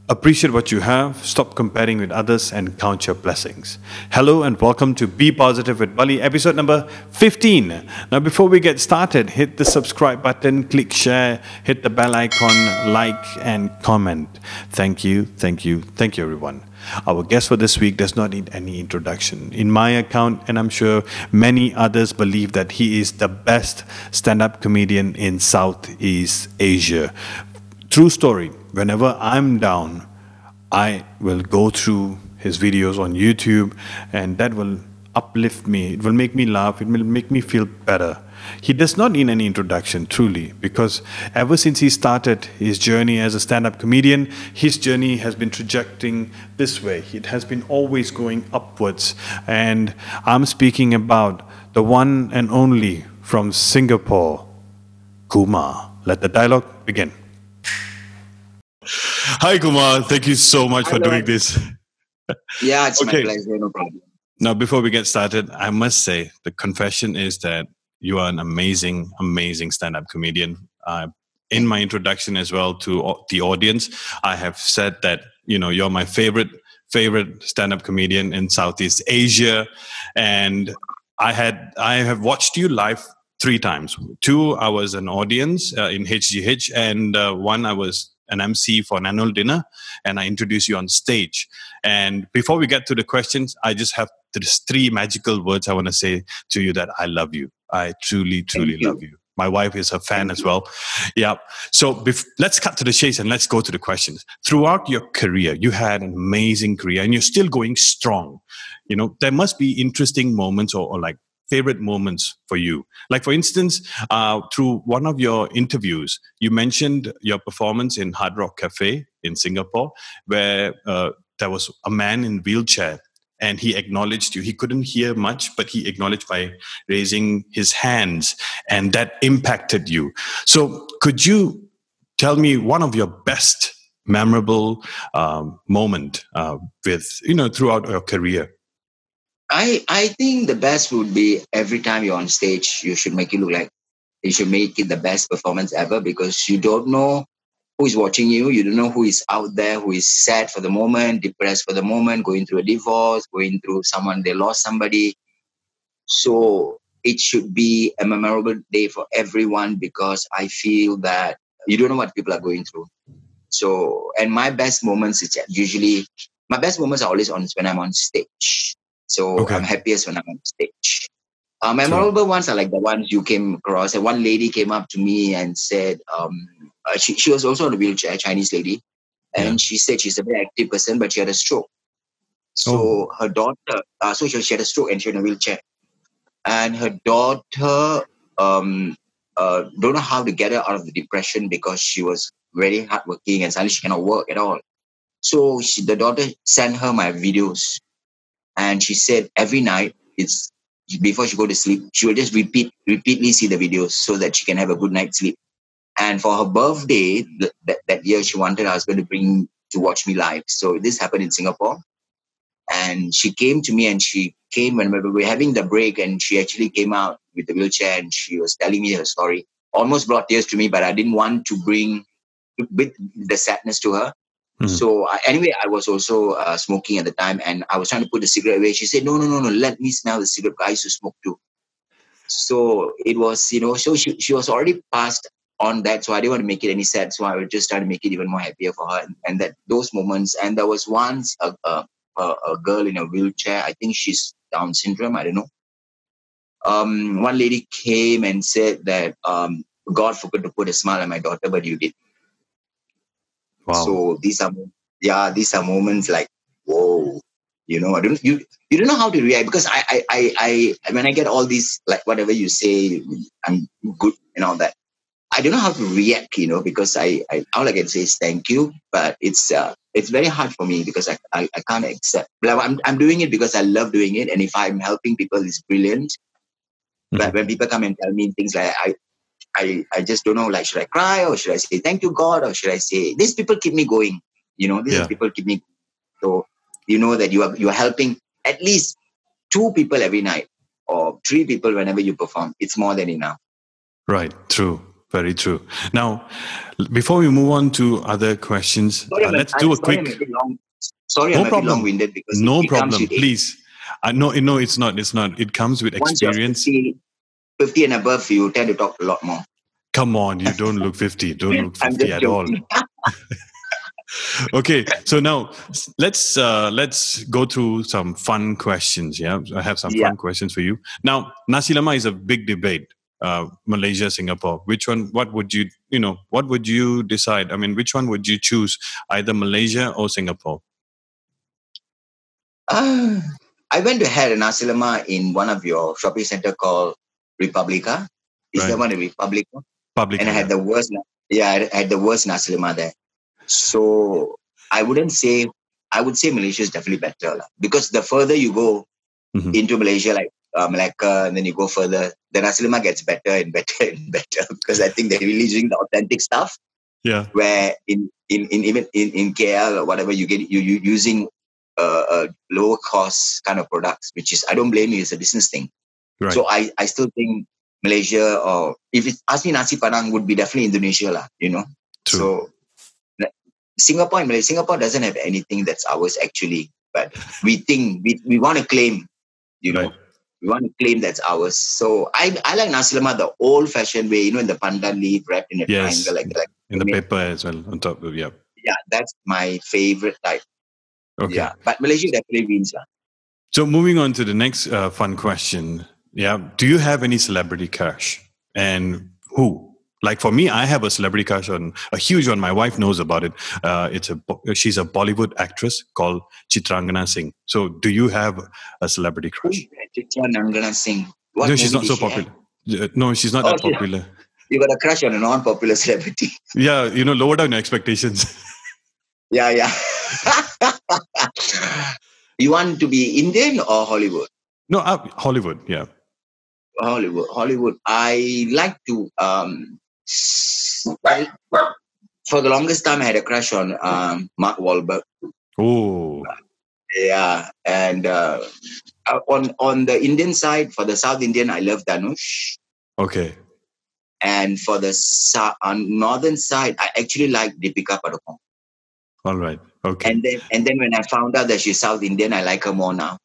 Appreciate what you have, stop comparing with others, and count your blessings. Hello and welcome to Be Positive with Bally, episode number 15. Now, before we get started, hit the subscribe button, click share, hit the bell icon, like, and comment. Thank you, everyone. Our guest for this week does not need any introduction. In my account, and I'm sure many others believe that he is the best stand-up comedian in Southeast Asia. True story. Whenever I'm down, I will go through his videos on YouTube, and that will uplift me. It will make me laugh. It will make me feel better. He does not need any introduction, truly, because ever since he started his journey as a stand-up comedian, his journey has been trajecting this way. It has been always going upwards. And I'm speaking about the one and only from Singapore, Kumar. Let the dialogue begin. Hi, Kumar. Thank you so much for doing this. Yeah, it's my pleasure. No problem. Now, before we get started, I must say the confession is that you are an amazing, amazing stand-up comedian. In my introduction as well to the audience, I have said that you're my favorite stand-up comedian in Southeast Asia, and I have watched you live 3 times. 2, I was an audience in HGH, and 1, I was an MC for an annual dinner, and I introduced you on stage. And before we get to the questions, I just have these 3 magical words I want to say to you: that I love you. I truly, truly love you. My wife is a fan as well. Yeah. So let's cut to the chase and let's go to the questions. Throughout your career, you had an amazing career and you're still going strong. There must be interesting moments or like favorite moments for you. Like, for instance, through one of your interviews, you mentioned your performance in Hard Rock Cafe in Singapore, where there was a man in wheelchair and he acknowledged you. He couldn't hear much, but he acknowledged by raising his hands, and that impacted you. So could you tell me one of your best memorable moment throughout your career? I think the best would be every time you're on stage, you should make it look like you should make it the best performance ever, because you don't know who is watching you. You don't know who is out there, who is sad for the moment, depressed for the moment, going through a divorce, going through they lost somebody. So it should be a memorable day for everyone, because I feel that you don't know what people are going through. So, and my best moments are always when I'm on stage. So I'm happiest when I'm on stage. Memorable ones are like the ones you came across. And one lady came up to me and said, she was also on a wheelchair, a Chinese lady. And she said she's a very active person, but she had a stroke. So her daughter, she had a stroke and she had a wheelchair. And her daughter don't know how to get her out of the depression, because she was very hardworking and suddenly she cannot work at all. So the daughter sent her my videos. And she said every night, before she go to sleep, she will just repeatedly see the videos so that she can have a good night's sleep. And for her birthday, that year, she wanted her husband to watch me live. So this happened in Singapore. And she came to me, and she came when we were having the break, and she actually came out with the wheelchair, and she was telling me her story. Almost brought tears to me, but I didn't want to bring the sadness to her. So anyway, I was also smoking at the time, and I was trying to put the cigarette away. She said, no, let me smell the cigarette. I used to smoke too. So it was, so she was already passed on that. So I didn't want to make it any sad. So I was just trying to make it even more happier for her. And that those moments. And there was once a girl in a wheelchair. I think she's Down syndrome. I don't know. One lady came and said that God forgot to put a smile on my daughter, but you did. Wow. So these are moments like, whoa, you don't know how to react, because I when I get all these, like whatever you say, I'm good and all that, I don't know how to react, because I all I can say is thank you, but it's very hard for me, because I can't accept. But I'm doing it because I love doing it, and if I'm helping people, it's brilliant. But when people come and tell me things like I just don't know, like, should I cry, or should I say thank you, God, or should I say, these people keep me going, these people keep me, so that you are helping at least 2 people every night, or 3 people whenever you perform. It's more than enough. Right. True. Very true. Now, before we move on to other questions, let's do a Sorry, I'm quick. a bit long. Sorry, I'm No a bit problem. long-winded because No it comes problem. with age. Please. No, it's not. It's not. It comes with Once you're experience. 50 and above, you tend to talk a lot more. Come on, you don't look 50. Don't look I'm 50 just at all. joking. Okay, so now let's go through some fun questions. Yeah, I have some Yeah. fun questions for you. Now, nasi lemak is a big debate. Malaysia, Singapore. Which one? What would you? What would you decide? I mean, which one would you choose? Either Malaysia or Singapore? I went to had a nasi lemak in one of your shopping center called Republica. Is Right. that one a Republica? Public. And I had the worst. Yeah, I had the worst nasi lemak there. So I would say Malaysia is definitely better because the further you go into Malaysia, like Malacca, and then you go further, the nasi lemak gets better and better and better because I think they're really doing the authentic stuff. Yeah. Where in even in KL or whatever you using lower cost kind of products, which is I don't blame you, it's a business thing. Right. So I still think Malaysia, or if it ask me, nasi padang would be definitely Indonesia lah. True. So Singapore and Malaysia, Singapore doesn't have anything that's ours actually, but we think we want to claim, Right. we want to claim that's ours. So I like nasi lemak the old fashioned way, in the pandan leaf wrapped in a Yes. triangle like in the paper as well on top of Yeah, that's my favorite type. Okay. Yeah, but Malaysia definitely wins. So moving on to the next fun question. Yeah. Do you have any celebrity crush? And who? Like for me, I have a celebrity crush on a huge one. My wife knows about it. She's a Bollywood actress called Chitrangana Singh. So do you have a celebrity crush? Chitrangana Singh. No, she's not so popular. No, she's not that popular. You got a crush on a non-popular celebrity. Yeah, lower down your expectations. Yeah. You want to be Indian or Hollywood? No, Hollywood. Yeah. Hollywood. I like to. For the longest time, I had a crush on Mark Wahlberg. Oh. Yeah, and on the Indian side, for the South Indian, I love Dhanush. Okay. And for the northern side, I actually like Deepika Padukone. All right. Okay. And then when I found out that she's South Indian, I like her more now.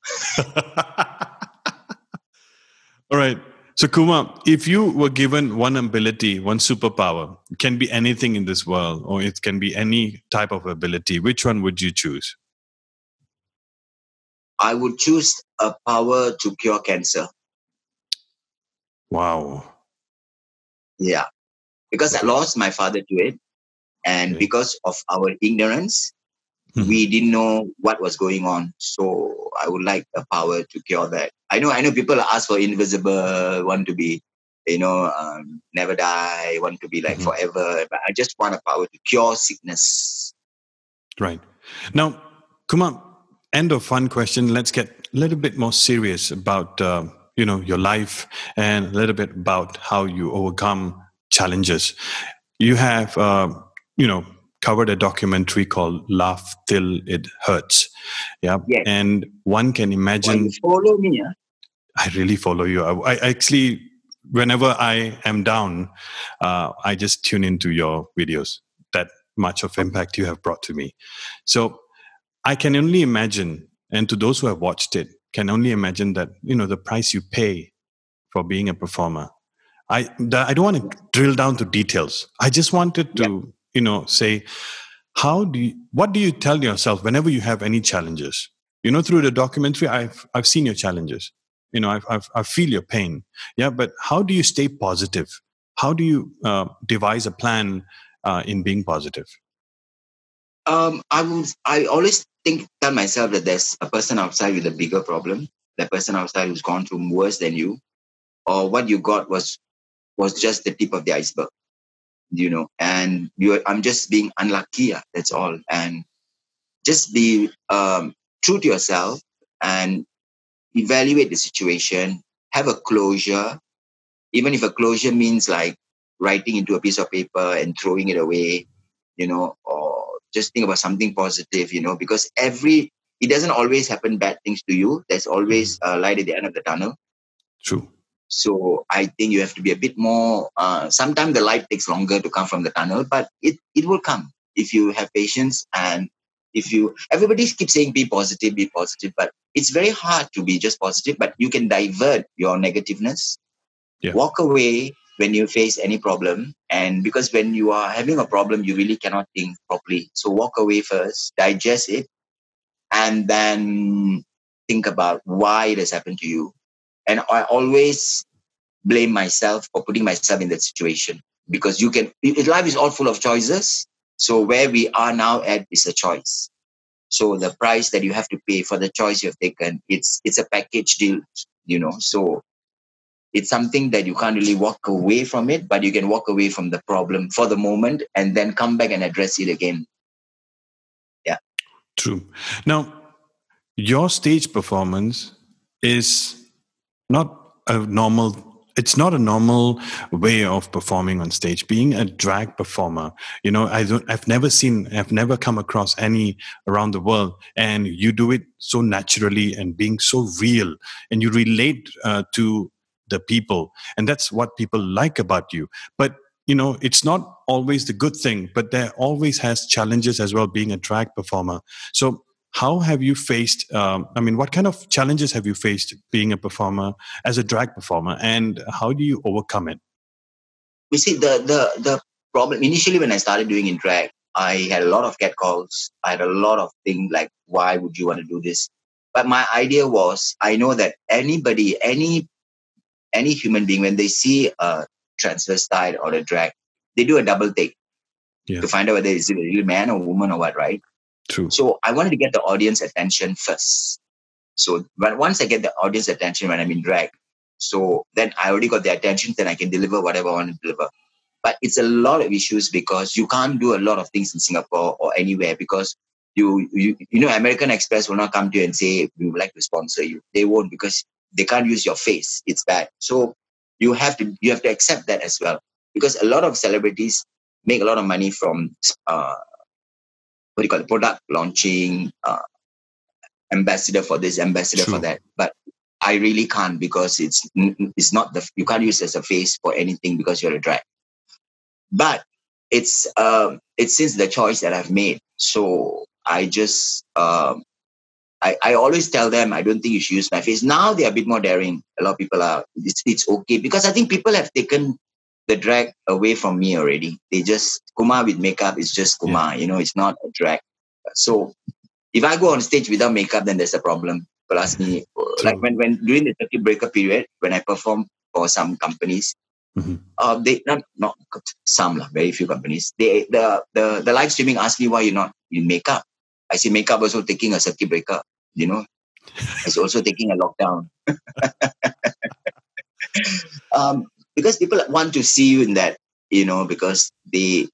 All right. So Kumar, if you were given one ability, one superpower, it can be anything in this world, or it can be any type of ability, which one would you choose? I would choose a power to cure cancer. Wow. Yeah. Because I lost my father to it. And because of our ignorance, we didn't know what was going on. So I would like a power to cure that. I know people ask for invisible, want to be, never die, want to be like forever. But I just want a power to cure sickness. Right. Now, Kumar, end of fun question. Let's get a little bit more serious about, your life and a little bit about how you overcome challenges. You have, covered a documentary called Laugh Till It Hurts. Yeah. Yes. And one can imagine. Well, you follow me, huh? I really follow you. I actually, whenever I am down, I just tune into your videos. That much of impact you have brought to me. So I can only imagine, and to those who have watched it, can only imagine that, the price you pay for being a performer. I don't want to drill down to details. I just wanted to, say, what do you tell yourself whenever you have any challenges? Through the documentary, I've seen your challenges. I feel your pain. Yeah, but how do you stay positive? How do you devise a plan in being positive? I always tell myself that there's a person outside with a bigger problem. That person outside who's gone through worse than you, or what you got was just the tip of the iceberg. And I'm just being unlucky. That's all. And just be true to yourself and evaluate the situation. Have a closure, even if a closure means like writing into a piece of paper and throwing it away, or just think about something positive, because it doesn't always happen bad things to you. There's always a light at the end of the tunnel. True. So I think you have to be a bit more. Sometimes the light takes longer to come from the tunnel, but it will come if you have patience and if you. Everybody keeps saying be positive, but it's very hard to be just positive. But you can divert your negativeness, Yeah. walk away when you face any problem, and because when you are having a problem, you really cannot think properly. So walk away first, digest it, and then think about why it has happened to you. And I always blame myself for putting myself in that situation because life is all full of choices. So where we are now at is a choice. So the price that you have to pay for the choice you have taken, it's a package deal, So it's something that you can't really walk away from it, but you can walk away from the problem for the moment and then come back and address it again. Yeah. True. Now, your stage performance is not a normal it's not a normal way of performing on stage. Being a drag performer, I've never come across any around the world, and you do it so naturally and being so real, and you relate to the people, and that's what people like about you. But it's not always the good thing, but there always has challenges as well being a drag performer. So how have you faced what kind of challenges have you faced being a performer as a drag performer, and how do you overcome it? We see the problem initially when I started doing in drag, I had a lot of catcalls. I had a lot of things like, why would you want to do this? But my idea was, I know that anybody, any human being, when they see a transvestite or a drag, they do a double take Yeah, to find out whether it's a real man or woman or what, right? true. So I wanted to get the audience attention first. So once I get the audience attention when I'm in drag, so then I already got the attention, then I can deliver whatever I want to deliver. But it's a lot of issues because you can't do a lot of things in Singapore or anywhere because American Express will not come to you and say, we would like to sponsor you. They won't because they can't use your face. It's bad. So you have to accept that as well because a lot of celebrities make a lot of money from what do you call it, product launching, ambassador for this, ambassador for True. that. But I really can't because it's not you can't use it as a face for anything because you're a drag. But it's since the choice that I've made. So I just I always tell them I don't think you should use my face. Now they're a bit more daring. A lot of people are. It's okay because I think people have taken the drag away from me already. They just Kumar with makeup is just Kumar. Yeah. It's not a drag. So if I go on stage without makeup, then there's a problem. People ask me like True. when during the circuit breaker period when I perform for some companies. Mhm. They not some lah, very few companies. The live streaming asked me why you're not in makeup. I say makeup also taking a circuit breaker. It's also taking a lockdown. Because people want to see you in that, because they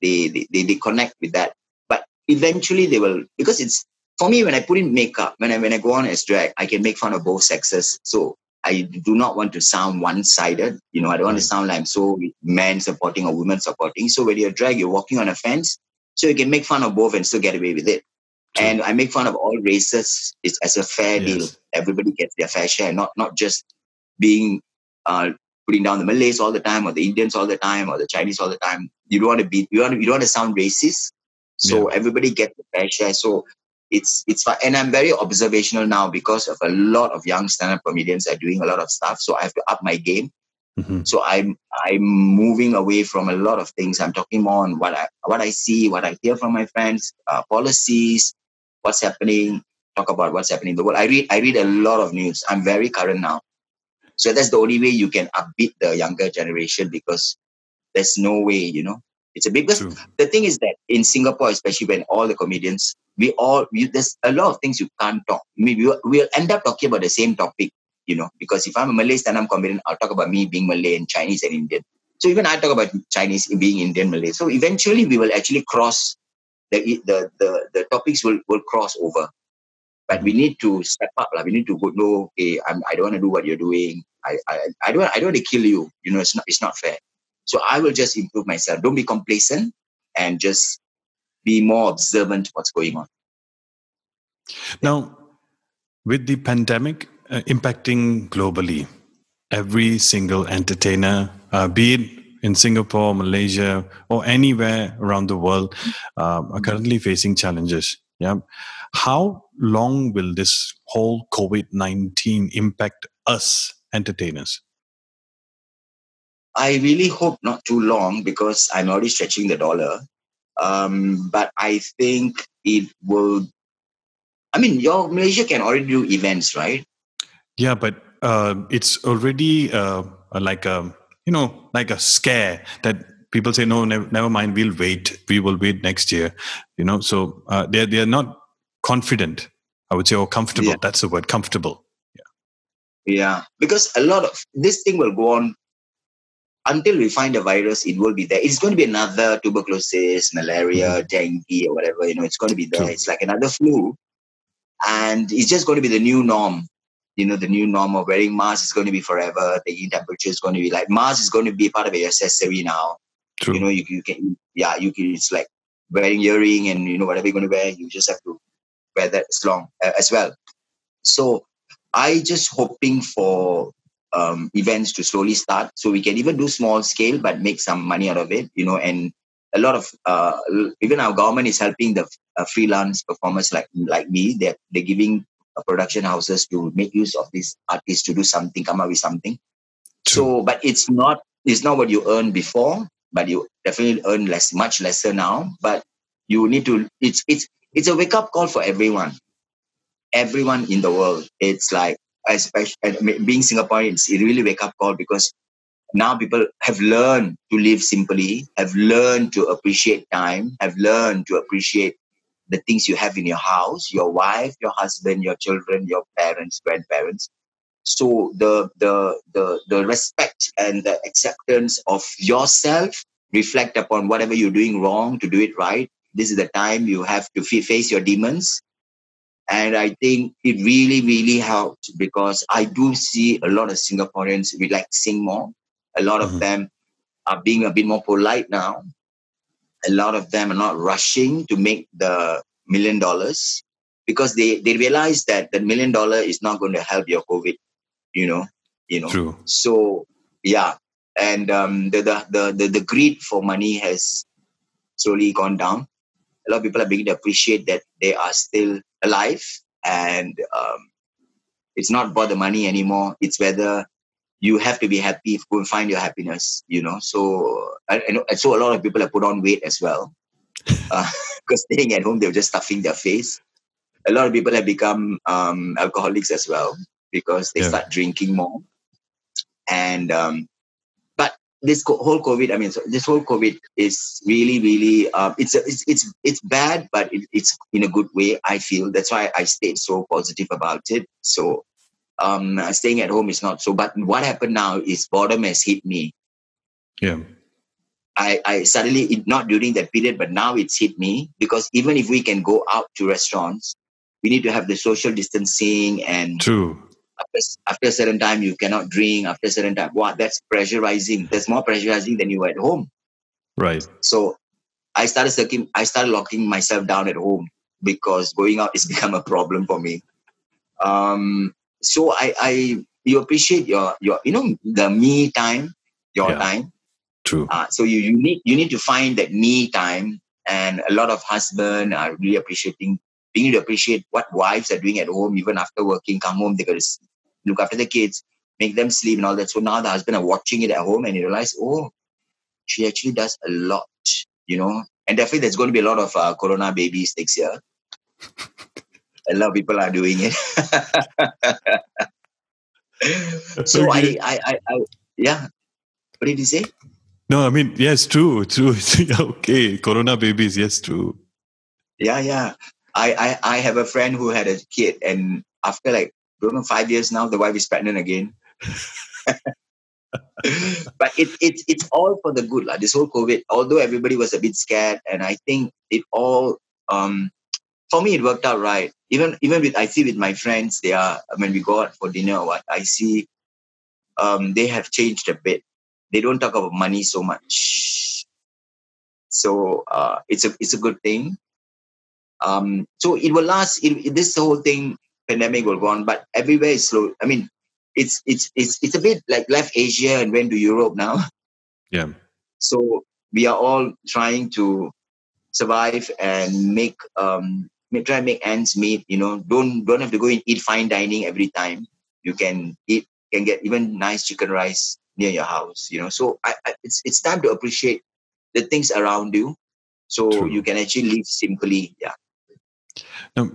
connect with that. But eventually they will, because it's for me when I put in makeup, when I go on as drag, I can make fun of both sexes. So I do not want to sound one-sided. I don't want to Right. sound like I'm so man supporting or women supporting. So when you're drag, you're walking on a fence. So you can make fun of both and still get away with it. True. And I make fun of all races. It's as a fair deal. Yes. Everybody gets their fair share, not just being uh, putting down the Malays all the time, or the Indians all the time, or the Chinese all the time. You don't want to be, you don't want to sound racist. Yeah. So everybody gets the fair share. So it's fun. And I'm very observational now because of a lot of young stand-up comedians are doing a lot of stuff. So I have to up my game. Mhm. So I'm moving away from a lot of things. I'm talking more on what I see, what I hear from my friends, policies, what's happening. Talk about what's happening in the world. I read a lot of news. I'm very current now. So that's the only way you can upbeat the younger generation because there's no way, It's a big, because True. the thing is that in Singapore, especially when all the comedians, there's a lot of things you can't talk. I mean, we'll end up talking about the same topic, because if I'm a Malay stand-up comedian, I'll talk about me being Malay and Chinese and Indian. So even I talk about Chinese being Indian, Malay. So eventually we will actually cross the topics will cross over. But we need to step up. We need to go, no, okay, I don't want to do what you're doing. I don't want to kill you. It's not fair. So I will just improve myself. Don't be complacent and just be more observant what's going on. Now, with the pandemic impacting globally, every single entertainer, be it in Singapore, Malaysia, or anywhere around the world, are currently facing challenges. Yeah. How long will this whole COVID-19 impact us entertainers? I really hope not too long because I'm already stretching the dollar. But I think it will. I mean, your Malaysia can already do events, right? Yeah, but it's already like a like a scare that people say no, never mind, we'll wait, we will wait next year. So they're not confident, I would say, or Yeah, comfortable. That's the word, comfortable. yeah. Because a lot of this thing will go on until we find a virus. It will be there. It's going to be another tuberculosis, malaria, dengue, or whatever. It's going to be there. True. It's like another flu, and it's just going to be the new norm. The new norm of wearing masks is going to be forever. Taking temperature is going to be like mask is going to be part of your accessory now. True. You can, yeah, you can. It's like wearing earring and whatever you're going to wear. You just have to wear that as well. So I just hoping for events to slowly start, so we can even do small scale but make some money out of it. And a lot of even our government is helping the freelance performers like me. They're giving production houses to make use of these artists to do something, come up with something. True. So, but it's not what you earned before, but you definitely earn much lesser now. But you need to. It's a wake up call for everyone in the world. It's like, especially being Singaporean, it's a really wake up call because now people have learned to live simply, have learned to appreciate time, have learned to appreciate the things you have in your house, your wife, your husband, your children, your parents, grandparents. So the respect and the acceptance of yourself reflect upon whatever you're doing wrong to do it right. This is the time you have to face your demons. And I think it really, really helped because I do see a lot of Singaporeans relaxing more. A lot of Mhm. them are being a bit more polite now. A lot of them are not rushing to make the $1 million because they realize that the $1 million is not going to help your COVID, you know, True. So yeah. And the greed for money has slowly gone down. A lot of people are beginning to appreciate that they are still alive, and it's not about the money anymore. It's whether you have to be happy if you find your happiness. So I know, so a lot of people have put on weight as well because staying at home, they were just stuffing their face. A lot of people have become alcoholics as well because they Yeah. start drinking more. And but this whole COVID, I mean, so this whole COVID is really, really, it's bad, but it's in a good way. I feel that's why I stayed so positive about it. So staying at home is not so. But what happened now is boredom has hit me. Yeah. I suddenly, not during that period, but now it's hit me because even if we can go out to restaurants, we need to have the social distancing, and True. after a certain time you cannot drink. After a certain time, what? That's pressurizing. That's more pressurizing than you were at home. Right. So I started locking myself down at home because going out has become a problem for me. So you appreciate your the me time, your Yeah. time. True. So you need to find that me time, and a lot of husbands are really appreciating. They need to appreciate what wives are doing at home, even after working. Come home, they got to look after the kids, make them sleep, and all that. So now the husband are watching it at home, and you realize, oh, she actually does a lot. And definitely there's going to be a lot of corona babies next year. A lot of people are doing it. So Okay. yeah. What did you say? No, I mean, yes, true. True. Okay. Corona babies. Yes, true. Yeah, yeah. I have a friend who had a kid, and after like, don't know, 5 years now, the wife is pregnant again. But it's all for the good, lah. This whole COVID, although everybody was a bit scared, and I think it all for me it worked out right. Even with, I see with my friends, they are, when we go out for dinner or what, I see they have changed a bit. They don't talk about money so much. So it's a good thing. So it will last. This whole thing, pandemic will go on, but everywhere is slow. I mean, it's a bit like left Asia and went to Europe now. Yeah. So we are all trying to survive and try and make ends meet. Don't have to go and eat fine dining every time. You can get even nice chicken rice near your house. So it's time to appreciate the things around you, so you True. can actually live simply. Yeah. Now,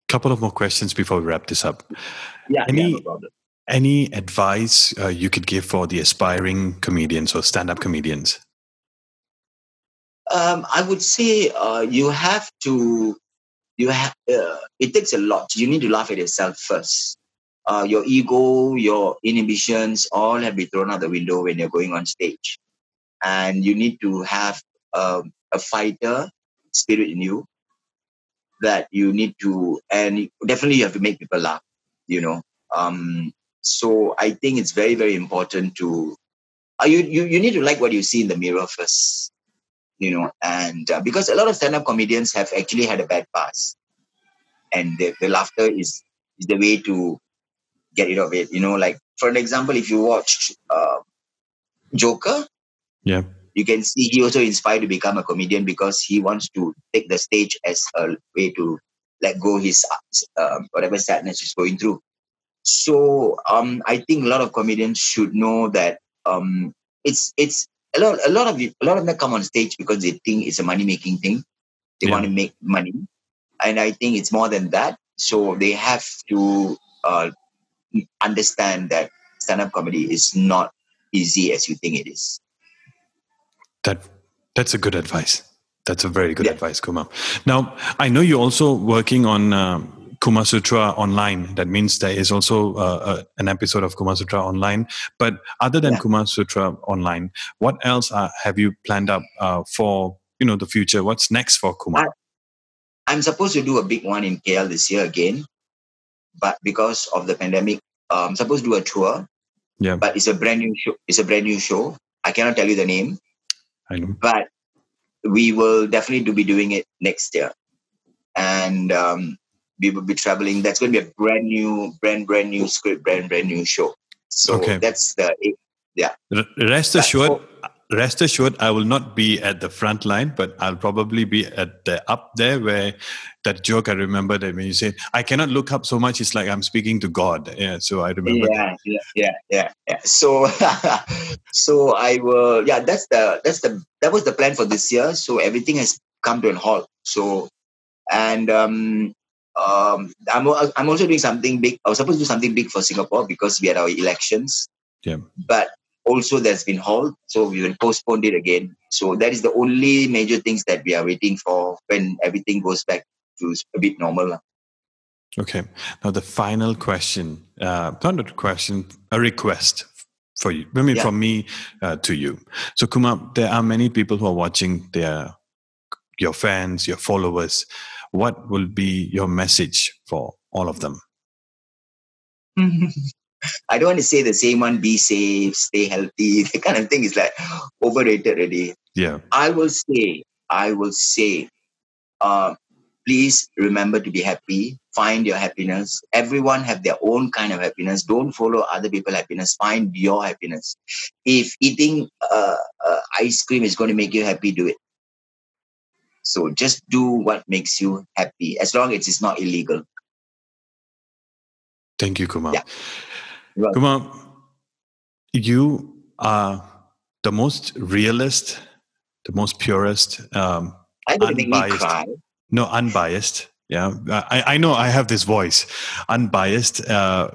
couple of more questions before we wrap this up. Yeah. Yeah. No Any problem. any advice you could give for the aspiring comedians or stand-up comedians? I would say you have to. It takes a lot. You need to laugh at yourself first. Your ego, your inhibitions, all have been thrown out the window when you're going on stage, and you need to have a fighter spirit in you, that you need to, and definitely you have to make people laugh. You know. So I think it's very, very important to. You need to like what you see in the mirror first. And because a lot of stand-up comedians have actually had a bad past, and the laughter is the way to get rid of it. Like for an example, if you watched Joker, Yeah. you can see he also inspired to become a comedian because he wants to take the stage as a way to let go his whatever sadness he's going through. So I think a lot of comedians should know that it's a lot of them come on stage because they think it's a money making thing. They Yeah. want to make money, and I think it's more than that. So they have to understand that stand-up comedy is not easy as you think it is. That's a good advice. That's a very good Yeah. advice, Kumar. Now, I know you're also working on Kumar Sutra online. That means there is also an episode of Kumar Sutra online. But other than Yeah. Kumar Sutra online, what else have you planned up for the future? What's next for Kumar? I'm supposed to do a big one in KL this year again, but because of the pandemic, I'm supposed to do a tour. Yeah, But it's a brand new show. It's a brand new show. I cannot tell you the name, I know. but we will definitely be doing it next year, and we will be traveling. That's going to be a brand new script, brand new show. So Okay. that's yeah. Rest But assured, I will not be at the front line, but I'll probably be at the up there where that joke I remember that when you say I cannot look up so much, it's like I'm speaking to God. Yeah, so I remember that. yeah. So so I will. Yeah, that was the plan for this year. So everything has come to a halt. So and I'm also doing something big. I was supposed to do something big for Singapore because we had our elections, Yeah. but also that's been halt, so we will postpone it again. So that is the only major things that we are waiting for when everything goes back to a bit normal. Okay. Now the final question, not a question, a request for you. I mean, Yeah. from me to you. So Kumar, there are many people who are watching. They are your fans, your followers. What will be your message for all of them? I don't want to say the same one, be safe, stay healthy. The kind of thing is like overrated already. Yeah. I will say, please remember to be happy. Find your happiness. Everyone have their own kind of happiness. Don't follow other people's happiness. Find your happiness. If eating ice cream is going to make you happy, do it. So just do what makes you happy, as long as it's not illegal. Thank you, Kumar. Yeah. Well, Kumar, you are the most realist, the most purest, I'm going to make me unbiased. cry. No, unbiased. Yeah, I know I have this voice, unbiased,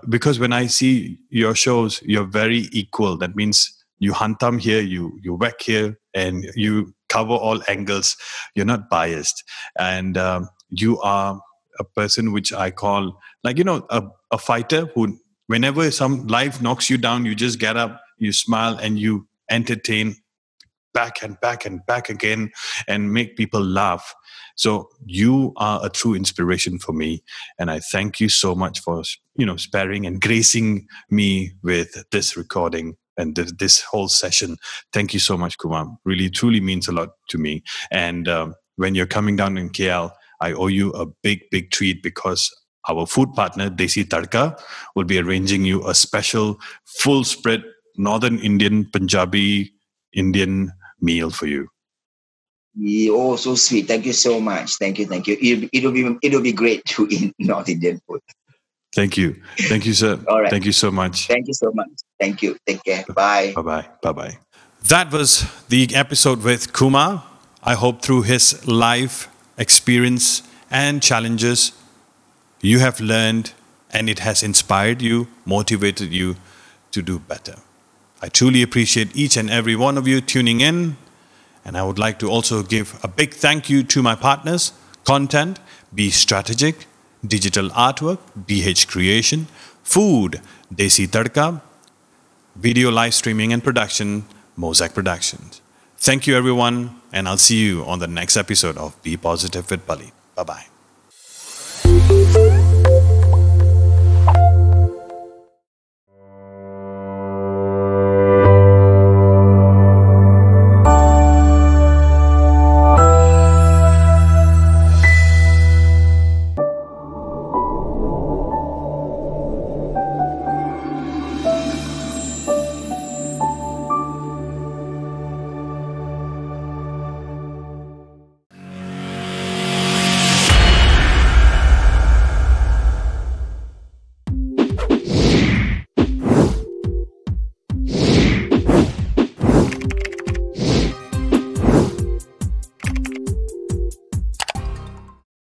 because when I see your shows, you're very equal. That means you hantam here, you whack here, and you cover all angles. You're not biased, and you are a person which I call like a fighter who, whenever some life knocks you down, you just get up, you smile, and you entertain back and back and back again and make people laugh. So you are a true inspiration for me, and I thank you so much for sparing and gracing me with this recording and this whole session. Thank you so much, Kumar. Really, truly means a lot to me. And when you're coming down in KL, I owe you a big, big treat because our food partner, Desi Tadka, will be arranging you a special full spread Northern Indian, Punjabi, Indian meal for you. Yeah, oh, so sweet. Thank you so much. Thank you. Thank you. It'll be great to eat North Indian food. Thank you. Thank you, sir. All right. Thank you so much. Thank you so much. Thank you. Take care. Bye. Bye bye. Bye bye. That was the episode with Kumar. I hope through his life experience and challenges, you have learned and it has inspired you, motivated you to do better. I truly appreciate each and every one of you tuning in. And I would like to also give a big thank you to my partners, Content, Be Strategic, Digital Artwork, DH Creation, Food, Desi Tadka, Video Live Streaming and Production, Mosaic Productions. Thank you everyone, and I'll see you on the next episode of Be Positive with Bally. Bye-bye.